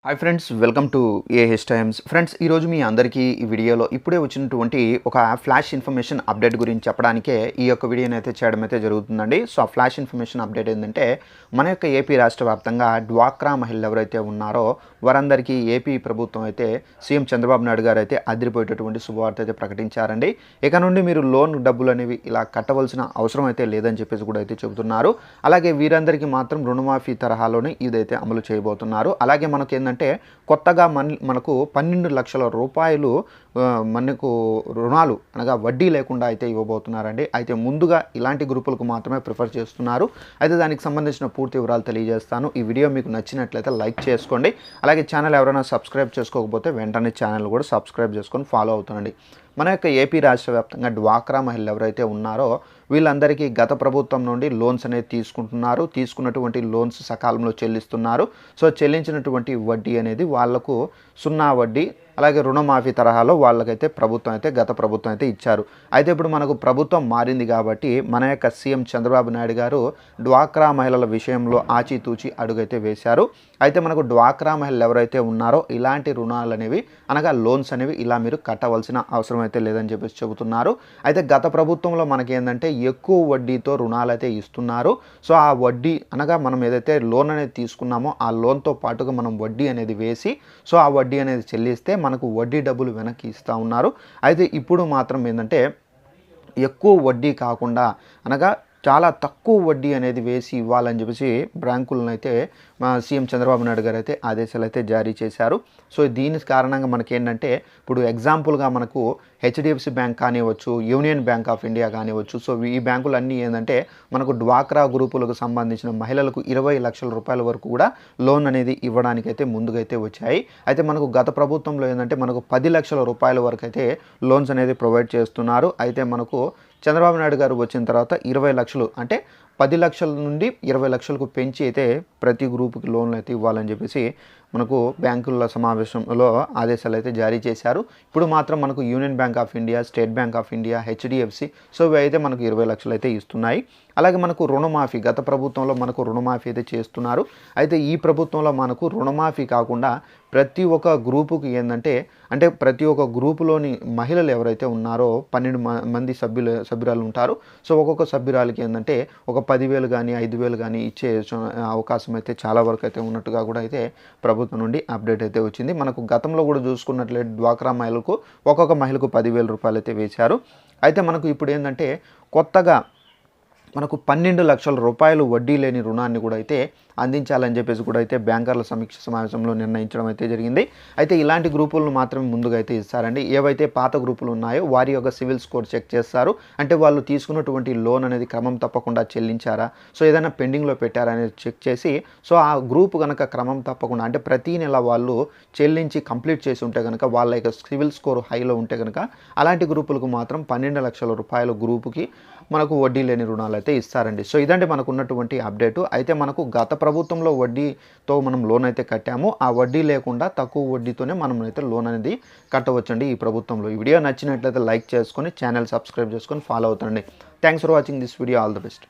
Hi friends, welcome to AH times. Friends, ఈరోజు మీ అందరికీ ఈ వీడియోలో ఇప్పుడే వచ్చినటువంటి ఒక ఫ్లాష్ ఇన్ఫర్మేషన్ అప్డేట్ గురించి చెప్పడానికే ఈ యొక్క వీడియోని అయితే చేయడం అయితే జరుగుతుందండి. సో ఆ ఫ్లాష్ ఇన్ఫర్మేషన్ అప్డేట్ ఏంటంటే, మన యొక్క ఏపీ రాష్ట్ర వ్యాప్తంగా డ్వాక్రా మహిళలు ఎవరైతే ఉన్నారో వారందరికీ ఏపీ ప్రభుత్వం అయితే సీఎం చంద్రబాబు నాయుడు గారు అయితే అదిరిపోయేటటువంటి శుభవార్త అయితే ప్రకటించారండి. ఇక నుండి మీరు లోన్ డబ్బులు అనేవి ఇలా కట్టవలసిన అవసరం అయితే లేదని చెప్పేసి కూడా అయితే చెబుతున్నారు. అలాగే వీరందరికీ మాత్రం రుణమాఫీ తరహాలోనే ఇదైతే అమలు చేయబోతున్నారు. అలాగే మనకి ఏంటంటే కొత్తగా మనకు 12 లక్షల రూపాయలు మనకు రుణాలు అనగా వడ్డీ లేకుండా అయితే ఇవ్వబోతున్నారండి. అయితే ముందుగా ఇలాంటి గ్రూపులకు మాత్రమే ప్రిఫర్ చేస్తున్నారు. అయితే దానికి సంబంధించిన పూర్తి వివరాలు తెలియజేస్తాను. ఈ వీడియో మీకు నచ్చినట్లయితే లైక్ చేసుకోండి. అలాగే ఛానల్ ఎవరైనా సబ్స్క్రైబ్ చేసుకోకపోతే వెంటనే ఛానల్ కూడా సబ్స్క్రైబ్ చేసుకొని ఫాలో అవుతుండండి. మన యొక్క ఏపీ రాష్ట్ర వ్యాప్తంగా డ్వాక్రా మహిళలు ఎవరైతే ఉన్నారో వీళ్ళందరికీ గత ప్రభుత్వం నుండి లోన్స్ అనేది తీసుకుంటున్నారు. తీసుకున్నటువంటి లోన్స్ సకాలంలో చెల్లిస్తున్నారు. సో చెల్లించినటువంటి వడ్డీ అనేది వాళ్లకు 0 వడ్డీ, అలాగే రుణమాఫీ తరహాలో వాళ్ళకైతే గత ప్రభుత్వం అయితే ఇచ్చారు. అయితే ఇప్పుడు మనకు ప్రభుత్వం మారింది కాబట్టి మన యొక్క సీఎం చంద్రబాబు నాయుడు గారు డ్వాక్రా మహిళల విషయంలో ఆచితూచి అడుగైతే వేశారు. అయితే మనకు డ్వాక్రా మహిళలు ఎవరైతే ఉన్నారో ఇలాంటి రుణాలు అనేవి అనగా లోన్స్ అనేవి ఇలా మీరు కట్టవలసిన అవసరం అయితే లేదని చెప్పేసి చెబుతున్నారు. అయితే గత ప్రభుత్వంలో మనకి ఏంటంటే ఎక్కువ వడ్డీతో రుణాలు అయితే ఇస్తున్నారు. సో ఆ వడ్డీ అనగా మనం ఏదైతే లోన్ అనేది తీసుకున్నామో ఆ లోన్తో పాటుగా మనం వడ్డీ అనేది వేసి సో ఆ వడ్డీ అనేది చెల్లిస్తే మనకు వడ్డీ డబ్బులు వెనక్కి ఇస్తూ ఉన్నారు. అయితే ఇప్పుడు మాత్రం ఏంటంటే ఎక్కువ వడ్డీ కాకుండా అనగా చాలా తక్కువ వడ్డీ అనేది వేసి ఇవ్వాలని చెప్పేసి బ్యాంకులను అయితే సీఎం చంద్రబాబు నాయుడు గారు అయితే ఆదేశాలు అయితే జారీ చేశారు. సో దీని కారణంగా మనకేంటంటే ఇప్పుడు ఎగ్జాంపుల్గా మనకు హెచ్డిఎఫ్సి బ్యాంక్ కానివ్వచ్చు, యూనియన్ బ్యాంక్ ఆఫ్ ఇండియా కానివ్వచ్చు. సో ఈ బ్యాంకులన్నీ ఏంటంటే మనకు డ్వాక్రా గ్రూపులకు సంబంధించిన మహిళలకు 20 లక్షల రూపాయల వరకు కూడా లోన్ అనేది ఇవ్వడానికైతే ముందుకైతే వచ్చాయి. అయితే మనకు గత ప్రభుత్వంలో ఏంటంటే మనకు 10 లక్షల రూపాయల వరకు అయితే లోన్స్ అనేది ప్రొవైడ్ చేస్తున్నారు. అయితే మనకు చంద్రబాబు నాయుడు గారు వచ్చిన తర్వాత 20 లక్షలు అంటే 10 లక్షల నుండి 20 లక్షలకు పెంచి అయితే ప్రతి గ్రూపుకి లోన్లు అయితే ఇవ్వాలని చెప్పేసి మనకు బ్యాంకుల సమావేశంలో ఆదేశాలు అయితే జారీ చేశారు. ఇప్పుడు మాత్రం మనకు union bank of India, state bank of India, HDFC so ఇవి అయితే మనకు 20 లక్షలు అయితే ఇస్తున్నాయి. అలాగే మనకు రుణమాఫీ గత ప్రభుత్వంలో మనకు రుణమాఫీ అయితే చేస్తున్నారు. అయితే ఈ ప్రభుత్వంలో మనకు రుణమాఫీ కాకుండా ప్రతి ఒక్క గ్రూపుకి ఏంటంటే అంటే ప్రతి ఒక్క గ్రూపులోని మహిళలు ఎవరైతే ఉన్నారో 12 మంది సభ్యురాలు ఉంటారు. సో ఒక్కొక్క సభ్యురాలకి ఏంటంటే ఒక 10,000 కానీ 5,000 కానీ ఇచ్చే అవకాశం అయితే చాలా వరకు అయితే ఉన్నట్టుగా కూడా అయితే ప్రభుత్వం నుండి అప్డేట్ అయితే వచ్చింది. మనకు గతంలో కూడా చూసుకున్నట్లయితే డ్వాక్రా మహిళలకు ఒక్కొక్క మహిళకు 10,000 రూపాయలు అయితే వేశారు. అయితే మనకు ఇప్పుడు ఏంటంటే కొత్తగా మనకు 12 లక్షల రూపాయలు వడ్డీ లేని రుణాన్ని కూడా అయితే అందించాలని చెప్పేసి కూడా అయితే బ్యాంకర్ల సమీక్ష సమావేశంలో నిర్ణయించడం అయితే జరిగింది. అయితే ఇలాంటి గ్రూపులను మాత్రమే ముందుగా అయితే ఇస్తారండి. ఏవైతే పాత గ్రూపులు ఉన్నాయో వారి యొక్క సివిల్ స్కోర్ చెక్ చేస్తారు. అంటే వాళ్ళు తీసుకున్నటువంటి లోన్ అనేది క్రమం తప్పకుండా చెల్లించారా, సో ఏదైనా పెండింగ్లో పెట్టారా అనేది చెక్ చేసి సో ఆ గ్రూప్ కనుక క్రమం తప్పకుండా అంటే ప్రతి నెల వాళ్ళు చెల్లించి కంప్లీట్ చేసి ఉంటే కనుక వాళ్ళ యొక్క సివిల్ స్కోర్ హైలో ఉంటే కనుక అలాంటి గ్రూపులకు మాత్రం 12 లక్షల రూపాయల గ్రూపుకి మనకు వడ్డీ లేని రుణాలు అయితే ఇస్తారండి. సో ఇదంటే మనకు ఉన్నటువంటి అప్డేటు. అయితే మనకు గత ప్రభుత్వంలో వడ్డీతో మనం లోన్ అయితే కట్టాము. ఆ వడ్డీ లేకుండా తక్కువ వడ్డీతోనే మనం అయితే లోన్ అనేది కట్టవచ్చండి ఈ ప్రభుత్వంలో. ఈ వీడియో నచ్చినట్లయితే లైక్ చేసుకొని ఛానల్ సబ్స్క్రైబ్ చేసుకొని ఫాలో అవుతుండండి. Thanks for watching this video. All the best.